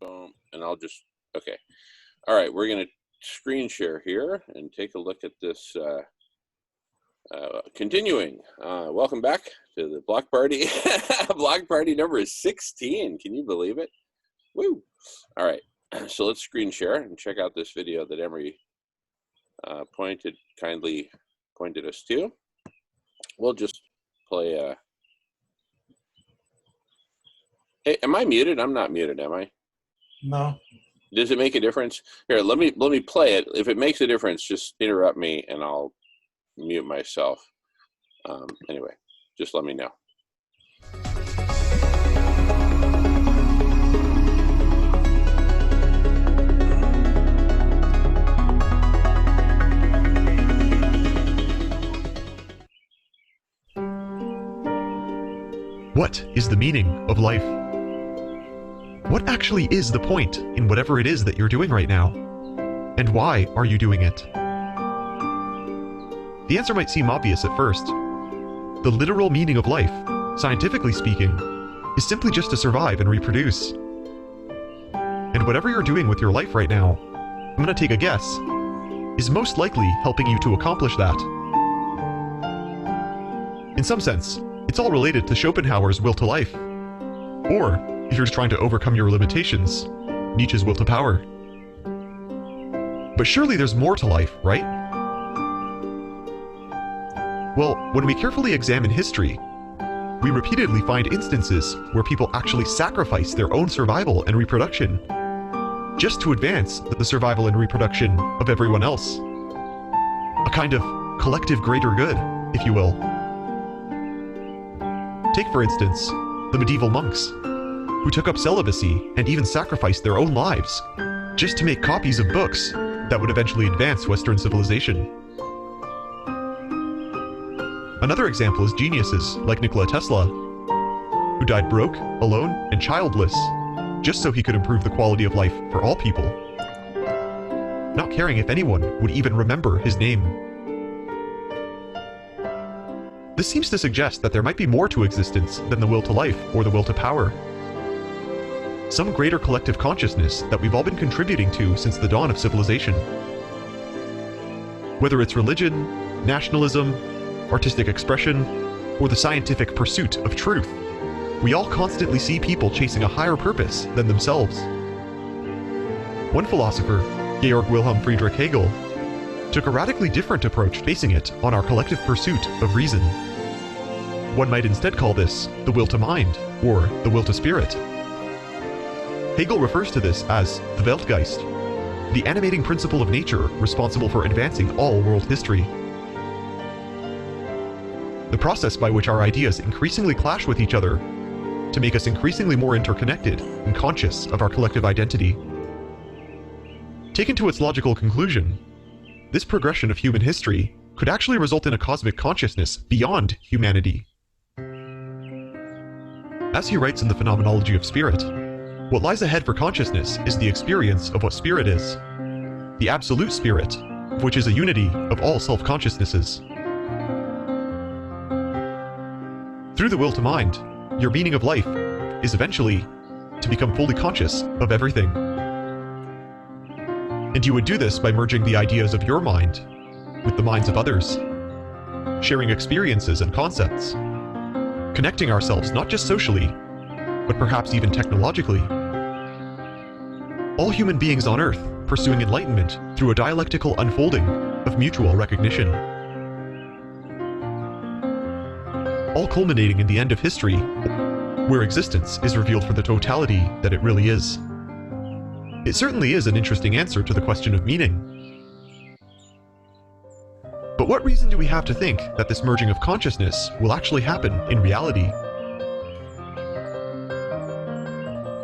Boom, and I'll just, okay. All right, we're going to screen share here and take a look at this. Continuing, welcome back to the block party. Block party number 16. Can you believe it? Woo! All right, so let's screen share and check out this video that Emery kindly pointed us to. We'll just play. Hey, am I muted? I'm not muted, am I? No. Does it make a difference? Here, let me play it. If it makes a difference, just interrupt me and I'll mute myself. Anyway, just let me know. What is the meaning of life? What actually is the point in whatever it is that you're doing right now? And why are you doing it? The answer might seem obvious at first. The literal meaning of life, scientifically speaking, is simply just to survive and reproduce. And whatever you're doing with your life right now, I'm going to take a guess, is most likely helping you to accomplish that. In some sense, it's all related to Schopenhauer's will to life. Or, if you're just trying to overcome your limitations, Nietzsche's will to power. But surely there's more to life, right? Well, when we carefully examine history, we repeatedly find instances where people actually sacrifice their own survival and reproduction just to advance the survival and reproduction of everyone else. A kind of collective greater good, if you will. Take, for instance, the medieval monks, who took up celibacy and even sacrificed their own lives just to make copies of books that would eventually advance Western civilization. Another example is geniuses like Nikola Tesla, who died broke, alone, and childless just so he could improve the quality of life for all people, not caring if anyone would even remember his name. This seems to suggest that there might be more to existence than the will to life or the will to power. Some greater collective consciousness that we've all been contributing to since the dawn of civilization. Whether it's religion, nationalism, artistic expression, or the scientific pursuit of truth, we all constantly see people chasing a higher purpose than themselves. One philosopher, Georg Wilhelm Friedrich Hegel, took a radically different approach facing it on our collective pursuit of reason. One might instead call this the will to mind, or the will to spirit. Hegel refers to this as the Weltgeist, the animating principle of nature responsible for advancing all world history. The process by which our ideas increasingly clash with each other to make us increasingly more interconnected and conscious of our collective identity. Taken to its logical conclusion, this progression of human history could actually result in a cosmic consciousness beyond humanity. As he writes in the Phenomenology of Spirit, what lies ahead for consciousness is the experience of what spirit is, the absolute spirit, which is a unity of all self-consciousnesses. Through the will to mind, your meaning of life is eventually to become fully conscious of everything. And you would do this by merging the ideas of your mind with the minds of others, sharing experiences and concepts, connecting ourselves not just socially, but perhaps even technologically. All human beings on Earth pursuing enlightenment through a dialectical unfolding of mutual recognition. All culminating in the end of history, where existence is revealed for the totality that it really is. It certainly is an interesting answer to the question of meaning. But what reason do we have to think that this merging of consciousness will actually happen in reality?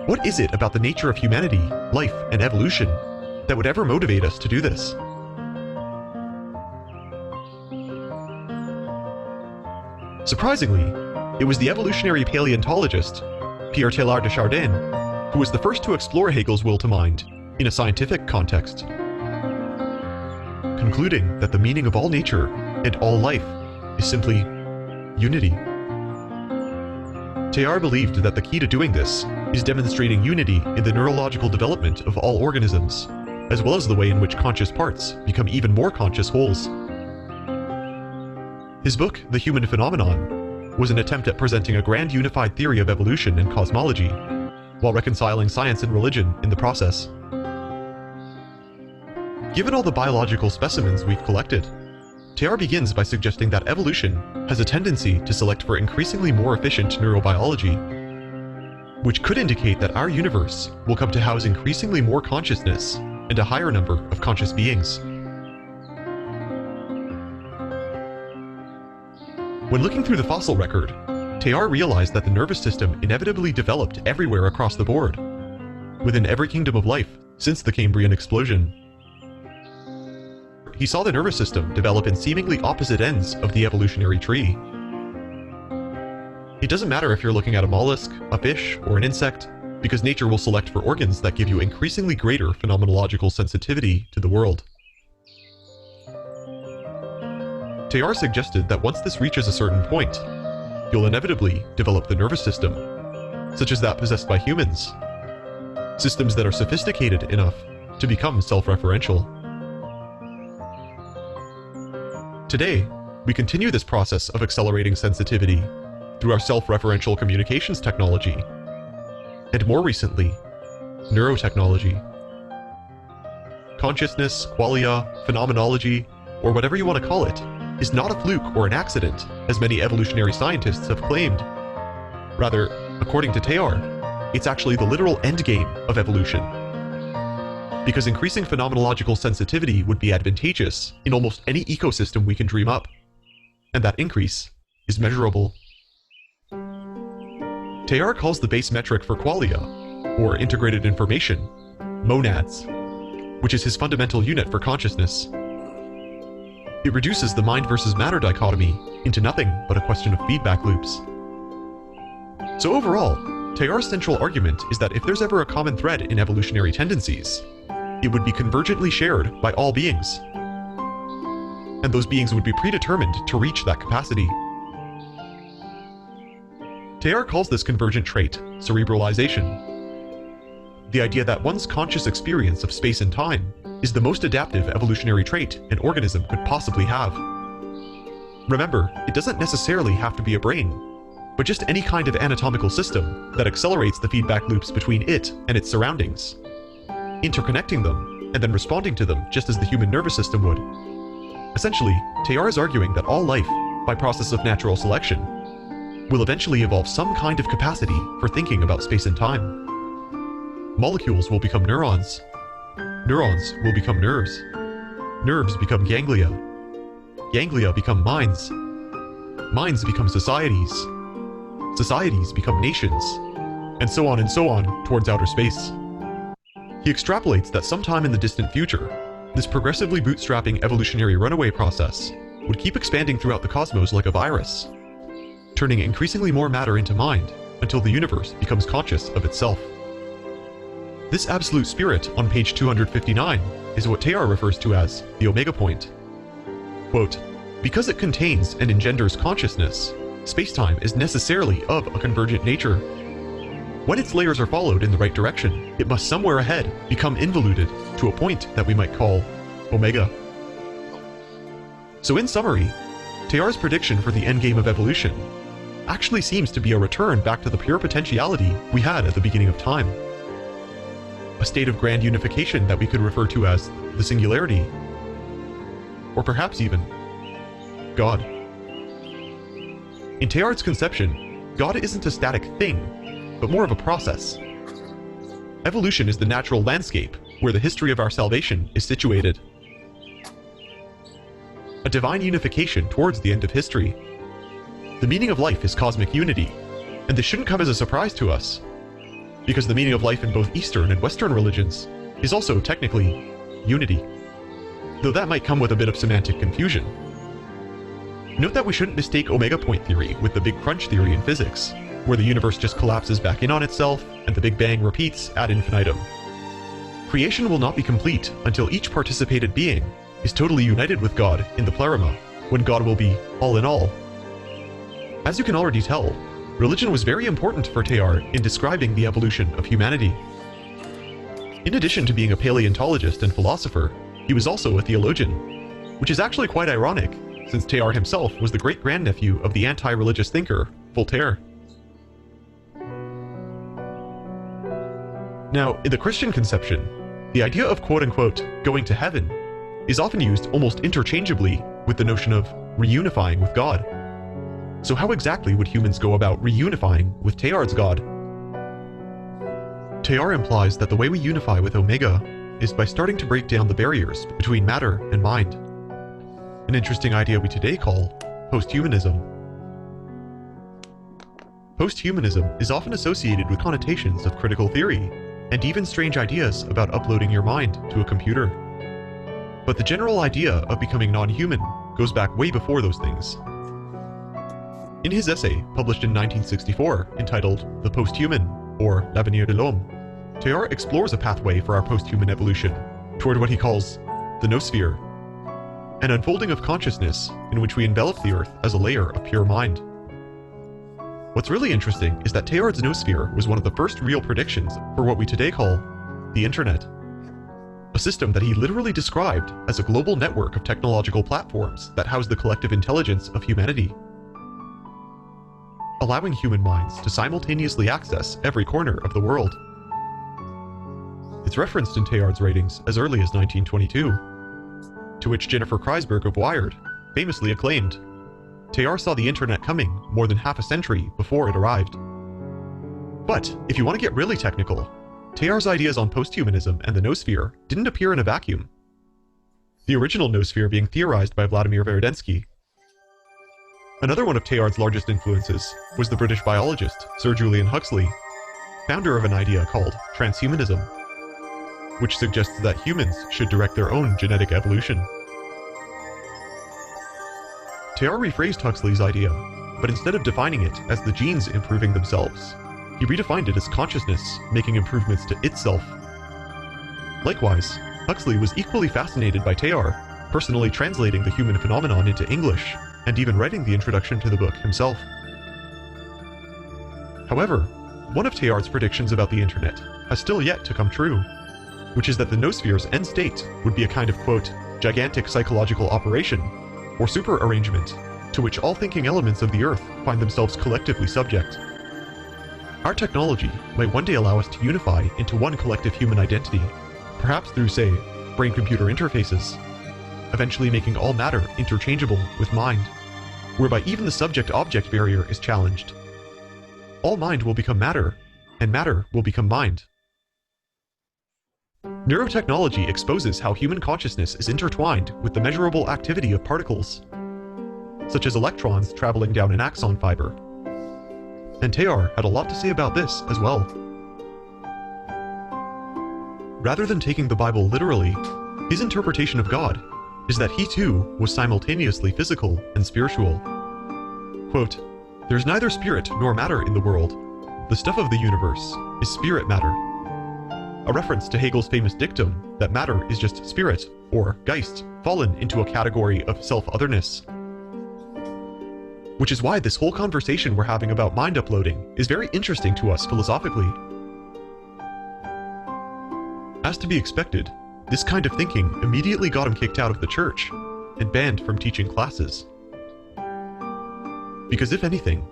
What is it about the nature of humanity, life, and evolution that would ever motivate us to do this? Surprisingly, it was the evolutionary paleontologist, Pierre Teilhard de Chardin, who was the first to explore Hegel's will to mind in a scientific context, concluding that the meaning of all nature and all life is simply unity. Teilhard believed that the key to doing this is demonstrating unity in the neurological development of all organisms, as well as the way in which conscious parts become even more conscious wholes. His book, The Human Phenomenon, was an attempt at presenting a grand unified theory of evolution and cosmology, while reconciling science and religion in the process. Given all the biological specimens we've collected, Teilhard begins by suggesting that evolution has a tendency to select for increasingly more efficient neurobiology, which could indicate that our universe will come to house increasingly more consciousness and a higher number of conscious beings. When looking through the fossil record, Teilhard realized that the nervous system inevitably developed everywhere across the board, within every kingdom of life since the Cambrian explosion. He saw the nervous system develop in seemingly opposite ends of the evolutionary tree. It doesn't matter if you're looking at a mollusk, a fish, or an insect, because nature will select for organs that give you increasingly greater phenomenological sensitivity to the world. Teilhard suggested that once this reaches a certain point, you'll inevitably develop the nervous system, such as that possessed by humans, systems that are sophisticated enough to become self-referential. Today, we continue this process of accelerating sensitivity through our self-referential communications technology, and more recently, neurotechnology. Consciousness, qualia, phenomenology, or whatever you want to call it, is not a fluke or an accident, as many evolutionary scientists have claimed. Rather, according to Teilhard, it's actually the literal endgame of evolution. Because increasing phenomenological sensitivity would be advantageous in almost any ecosystem we can dream up, and that increase is measurable. Teilhard calls the base metric for qualia, or integrated information, monads, which is his fundamental unit for consciousness. It reduces the mind versus matter dichotomy into nothing but a question of feedback loops. So overall, Teilhard's central argument is that if there's ever a common thread in evolutionary tendencies, it would be convergently shared by all beings. And those beings would be predetermined to reach that capacity. Teilhard calls this convergent trait cerebralization. The idea that one's conscious experience of space and time is the most adaptive evolutionary trait an organism could possibly have. Remember, it doesn't necessarily have to be a brain, but just any kind of anatomical system that accelerates the feedback loops between it and its surroundings, interconnecting them and then responding to them just as the human nervous system would. Essentially, Teilhard is arguing that all life, by process of natural selection, will eventually evolve some kind of capacity for thinking about space and time. Molecules will become neurons. Neurons will become nerves. Nerves become ganglia. Ganglia become minds. Minds become societies. Societies become nations. And so on towards outer space. He extrapolates that sometime in the distant future, this progressively bootstrapping evolutionary runaway process would keep expanding throughout the cosmos like a virus, turning increasingly more matter into mind until the universe becomes conscious of itself. This absolute spirit on page 259 is what Teilhard refers to as the omega point. Quote, "Because it contains and engenders consciousness, space-time is necessarily of a convergent nature. When its layers are followed in the right direction, it must somewhere ahead become involuted to a point that we might call omega." So in summary, Teilhard's prediction for the endgame of evolution actually seems to be a return back to the pure potentiality we had at the beginning of time. A state of grand unification that we could refer to as the Singularity, or perhaps even God. In Teilhard's conception, God isn't a static thing, but more of a process. Evolution is the natural landscape where the history of our salvation is situated. A divine unification towards the end of history. The meaning of life is cosmic unity, and this shouldn't come as a surprise to us, because the meaning of life in both Eastern and Western religions is also technically unity, though that might come with a bit of semantic confusion. Note that we shouldn't mistake omega point theory with the Big Crunch theory in physics, where the universe just collapses back in on itself and the Big Bang repeats ad infinitum. Creation will not be complete until each participated being is totally united with God in the pleroma, when God will be all in all. As you can already tell, religion was very important for Teilhard in describing the evolution of humanity. In addition to being a paleontologist and philosopher, he was also a theologian, which is actually quite ironic, since Teilhard himself was the great-grandnephew of the anti-religious thinker, Voltaire. Now, in the Christian conception, the idea of quote-unquote going to heaven is often used almost interchangeably with the notion of reunifying with God. So how exactly would humans go about reunifying with Teilhard's God? Teilhard implies that the way we unify with Omega is by starting to break down the barriers between matter and mind. An interesting idea we today call posthumanism. Posthumanism is often associated with connotations of critical theory, and even strange ideas about uploading your mind to a computer. But the general idea of becoming non-human goes back way before those things. In his essay, published in 1964, entitled The Posthuman, or L'Avenir de l'Homme, Teilhard explores a pathway for our posthuman evolution toward what he calls the noosphere, an unfolding of consciousness in which we envelop the Earth as a layer of pure mind. What's really interesting is that Teilhard's noosphere was one of the first real predictions for what we today call the Internet, a system that he literally described as a global network of technological platforms that house the collective intelligence of humanity, allowing human minds to simultaneously access every corner of the world. It's referenced in Teilhard's writings as early as 1922, to which Jennifer Kreisberg of Wired famously acclaimed, Teilhard saw the internet coming more than half a century before it arrived. But if you want to get really technical, Teilhard's ideas on posthumanism and the noosphere didn't appear in a vacuum. The original noosphere being theorized by Vladimir Veredinsky. Another one of Teilhard's largest influences was the British biologist Sir Julian Huxley, founder of an idea called transhumanism, which suggests that humans should direct their own genetic evolution. Teilhard rephrased Huxley's idea, but instead of defining it as the genes improving themselves, he redefined it as consciousness making improvements to itself. Likewise, Huxley was equally fascinated by Teilhard, personally translating the human phenomenon into English, and even writing the introduction to the book himself. However, one of Teilhard's predictions about the internet has still yet to come true, which is that the noosphere's end state would be a kind of, quote, gigantic psychological operation, or super arrangement, to which all thinking elements of the Earth find themselves collectively subject. Our technology might one day allow us to unify into one collective human identity, perhaps through, say, brain-computer interfaces, eventually making all matter interchangeable with mind, whereby even the subject-object barrier is challenged. All mind will become matter, and matter will become mind. Neurotechnology exposes how human consciousness is intertwined with the measurable activity of particles, such as electrons traveling down an axon fiber. And Teilhard had a lot to say about this as well. Rather than taking the Bible literally, his interpretation of God is that he too was simultaneously physical and spiritual. Quote, "There's neither spirit nor matter in the world. The stuff of the universe is spirit matter." A reference to Hegel's famous dictum that matter is just spirit, or Geist, fallen into a category of self-otherness. Which is why this whole conversation we're having about mind uploading is very interesting to us philosophically. As to be expected, this kind of thinking immediately got him kicked out of the church and banned from teaching classes. Because if anything,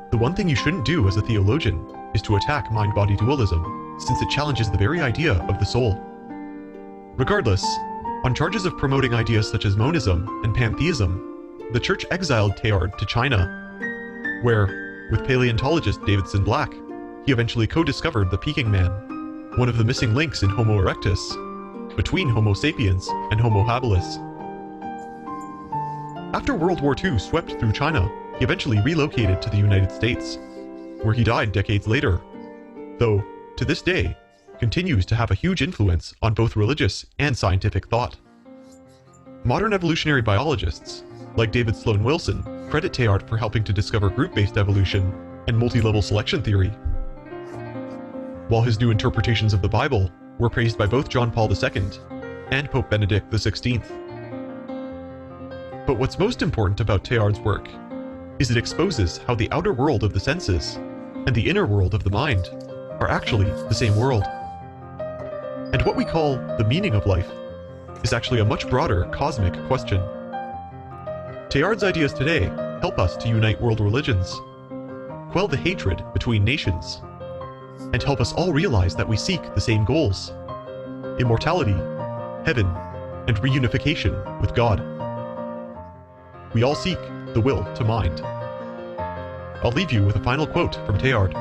the one thing you shouldn't do as a theologian is to attack mind-body dualism, since it challenges the very idea of the soul. Regardless, on charges of promoting ideas such as monism and pantheism, the church exiled Teilhard to China, where, with paleontologist Davidson Black, he eventually co-discovered the Peking Man, one of the missing links in Homo erectus, between Homo sapiens and Homo habilis. After World War II swept through China, he eventually relocated to the United States, where he died decades later, though, to this day, continues to have a huge influence on both religious and scientific thought. Modern evolutionary biologists, like David Sloan Wilson, credit Teilhard for helping to discover group-based evolution and multi-level selection theory, while his new interpretations of the Bible were praised by both John Paul II and Pope Benedict XVI. But what's most important about Teilhard's work is it exposes how the outer world of the senses and the inner world of the mind are actually the same world. And what we call the meaning of life is actually a much broader cosmic question. Teilhard's ideas today help us to unite world religions, quell the hatred between nations, and help us all realize that we seek the same goals: immortality, heaven, and reunification with God. We all seek the will to mind. I'll leave you with a final quote from Teilhard.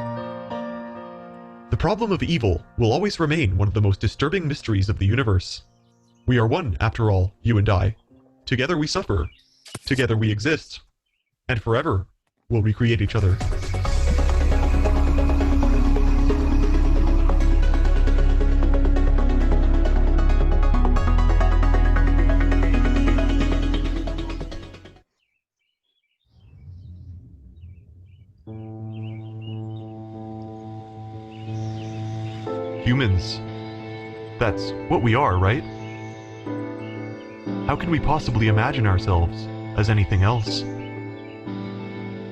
The problem of evil will always remain one of the most disturbing mysteries of the universe. We are one, after all, you and I. Together we suffer, together we exist, and forever we'll recreate each other. Humans. That's what we are, right? How can we possibly imagine ourselves as anything else?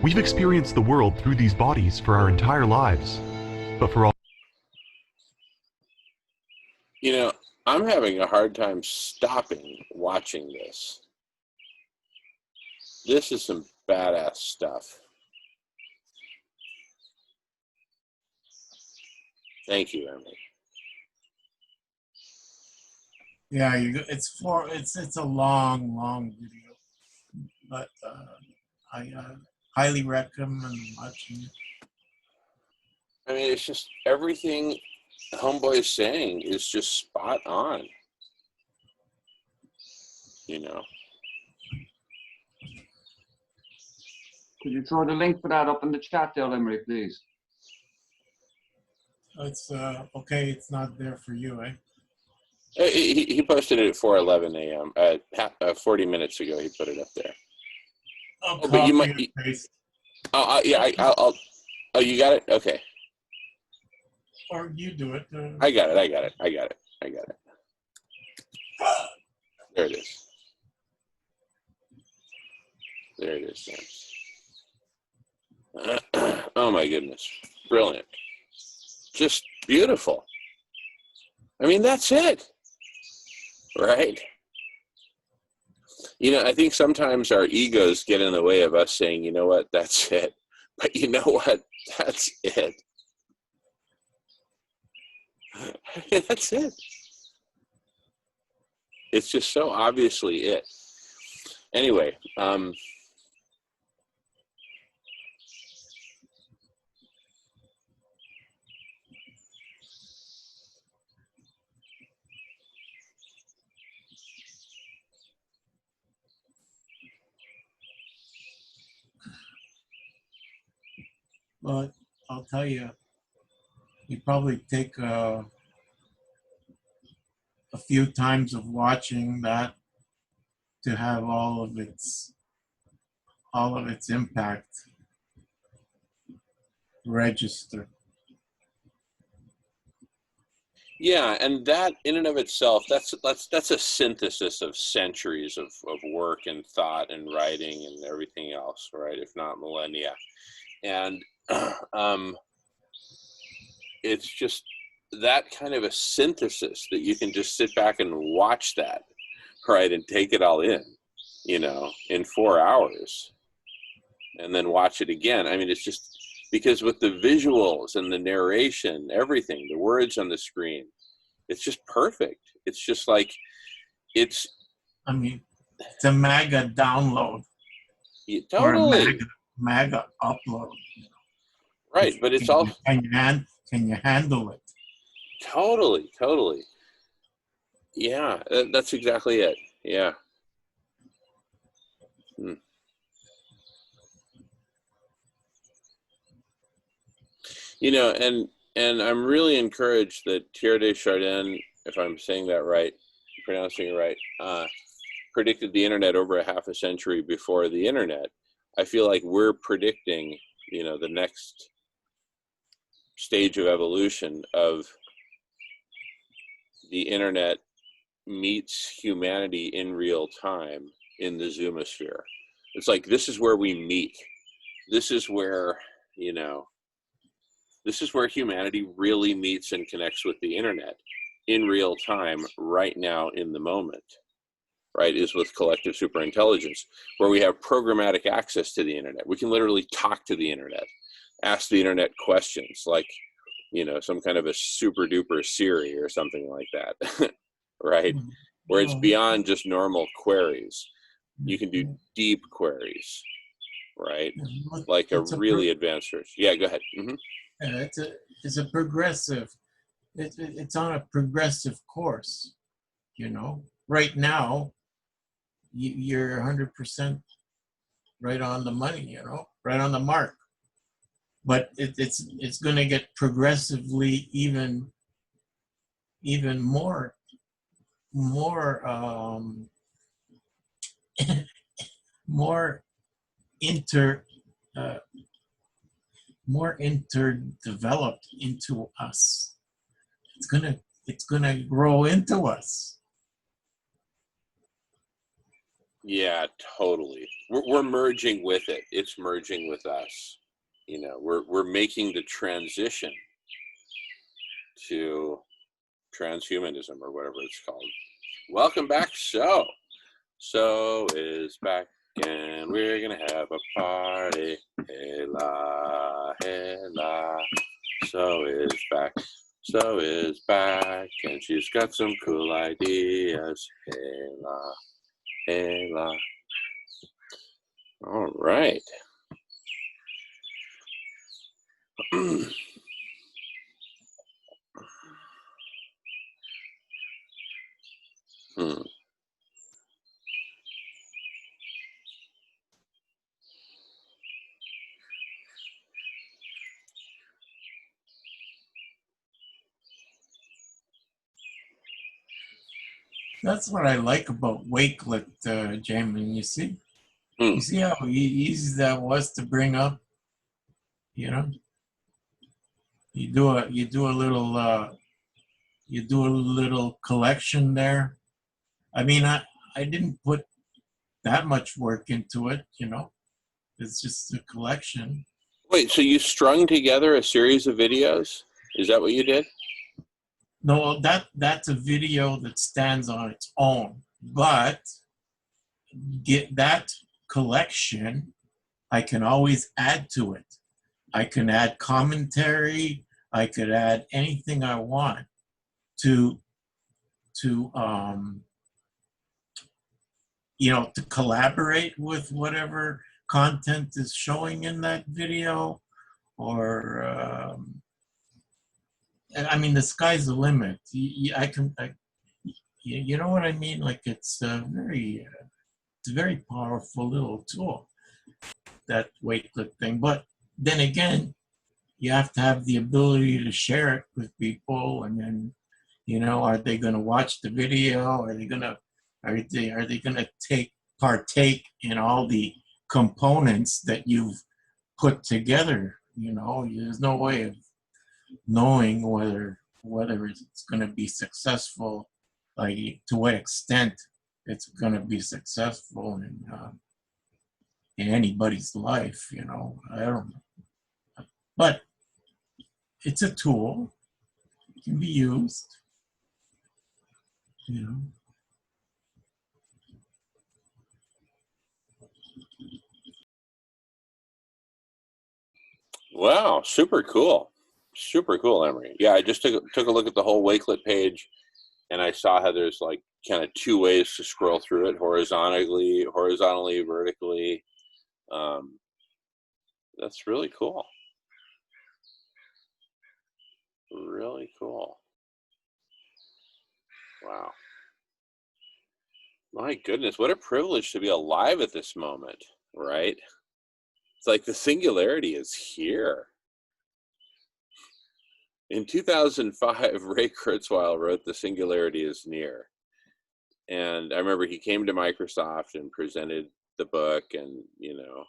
We've experienced the world through these bodies for our entire lives, but for all... You know, I'm having a hard time stopping watching this. This is some badass stuff. Thank you, Emily. Yeah, it's a long video, but I highly recommend watching it. I mean, it's just everything Homeboy is saying is just spot on. You know. Could you throw the link for that up in the chat there, Emery, please? It's okay. It's not there for you, eh? He posted it at 4:11 a.m. 40 minutes ago. He put it up there. I'll but you might. and paste. Yeah, I'll. Oh, you got it. Okay. Or you do it. I got it. There it is. There it is, James. Oh my goodness, brilliant. Just beautiful. I mean, that's it, right? You know, I think sometimes our egos get in the way of us saying, you know what, that's it. But you know what, that's it. That's it. It's just so obviously it. Anyway, but I'll tell you, you probably take a few times of watching that to have all of its impact register. yeah, and that in and of itself, that's a synthesis of centuries of work and thought and writing and everything else, right? If not millennia. And it's just that kind of a synthesis that you can just sit back and watch that, right, and take it all in, you know, in 4 hours, and then watch it again. I mean, it's just because with the visuals and the narration, everything, the words on the screen, it's just perfect. It's just like, it's... I mean, it's a mega download. Yeah, totally. Or a mega upload. You know. Right, but it's all... Can you handle it? Totally. Yeah, that's exactly it. Yeah. You know, and I'm really encouraged that Teilhard de Chardin, if I'm saying that right, pronouncing it right, predicted the internet over a half a century before the internet. I feel like we're predicting, you know, the next stage of evolution of the internet meets humanity in real time in the Zoomosphere. It's like, this is where we meet, this is where, you know, this is where humanity really meets and connects with the internet in real time, right now, in the moment, right, is with collective superintelligence, where we have programmatic access to the internet. We can literally talk to the internet, ask the internet questions, like, you know, some kind of a super duper Siri or something like that, right? Where it's beyond just normal queries. You can do deep queries, right? Like a really advanced search. Yeah, go ahead. It's a progressive, it's on a progressive course, you know. Right now, you're 100% right on the money, you know, right on the mark. But it's going to get progressively even more more inter more interdeveloped into us. It's gonna grow into us. Yeah, totally. We're merging with it. It's merging with us. You know, we're making the transition to transhumanism or whatever it's called. Welcome back, So is back, and we're gonna have a party. Hey la, hey la. So is back, and she's got some cool ideas. Hey la, hey la. All right. That's what I like about Wakelet, Jamin. You see how easy that was to bring up. You know, you do a little collection there. I mean, I didn't put that much work into it. You know, it's just a collection. Wait, so you strung together a series of videos? Is that what you did? No, that's a video that stands on its own. But get that collection, I can always add to it. I can add commentary. I could add anything I want to you know, to collaborate with whatever content is showing in that video, or I mean, the sky's the limit. You know what I mean? Like it's a very powerful little tool, that Wakelet thing. But then again, you have to have the ability to share it with people, and then, you know, are they going to watch the video? Are they going to partake in all the components that you've put together? You know, there's no way of knowing whether it's going to be successful, like to what extent it's going to be successful in anybody's life. You know, I don't know, but it's a tool. It can be used. You know. Wow, super cool, Emery. Yeah, I just took a look at the whole Wakelet page, and I saw how there's like kind of two ways to scroll through it: horizontally, vertically. That's really cool. Really cool. Wow. My goodness, what a privilege to be alive at this moment, right? It's like the singularity is here. In 2005, Ray Kurzweil wrote "The Singularity is Near." And I remember he came to Microsoft and presented the book, and, you know,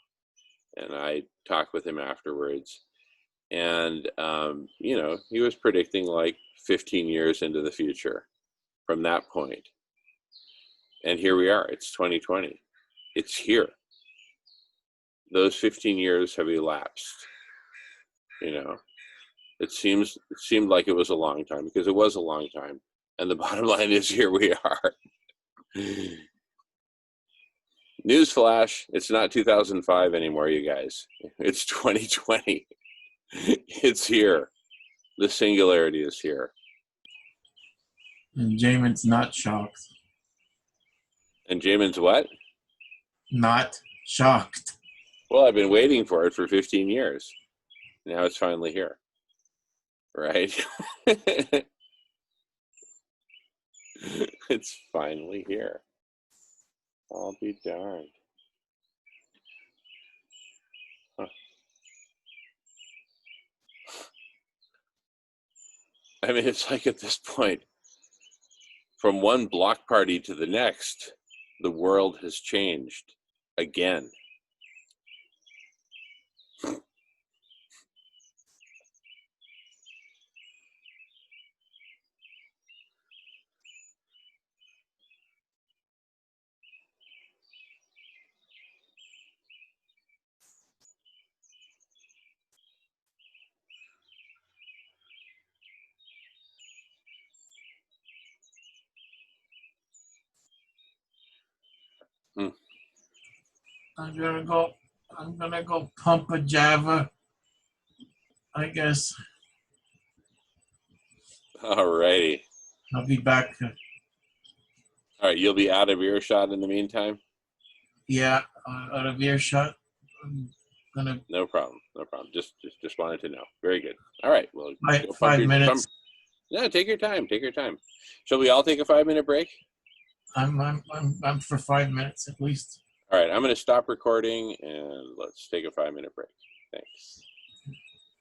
and I talked with him afterwards. And, you know, he was predicting like 15 years into the future from that point. And here we are, it's 2020. It's here. those 15 years have elapsed. You know, it seemed like it was a long time, because it was a long time. And the bottom line is, here we are. Newsflash, it's not 2005 anymore, you guys. It's 2020. It's here. The singularity is here. And Jamin's not shocked. And Jamin's what? Not shocked. Well, I've been waiting for it for 15 years. Now it's finally here. Right? It's finally here. I'll be darned. Huh. I mean, it's like at this point, from one block party to the next, the world has changed again. I'm gonna go pump a Java, I guess. Alrighty. I'll be back. All right, you'll be out of earshot in the meantime? Yeah, out of earshot. I'm gonna No problem. No problem. Just wanted to know. Very good. All right. Well, go 5 minutes. Yeah, take your time. Take your time. Shall we all take a 5-minute break? I'm for 5 minutes at least. All right. I'm going to stop recording and let's take a 5-minute break. Thanks.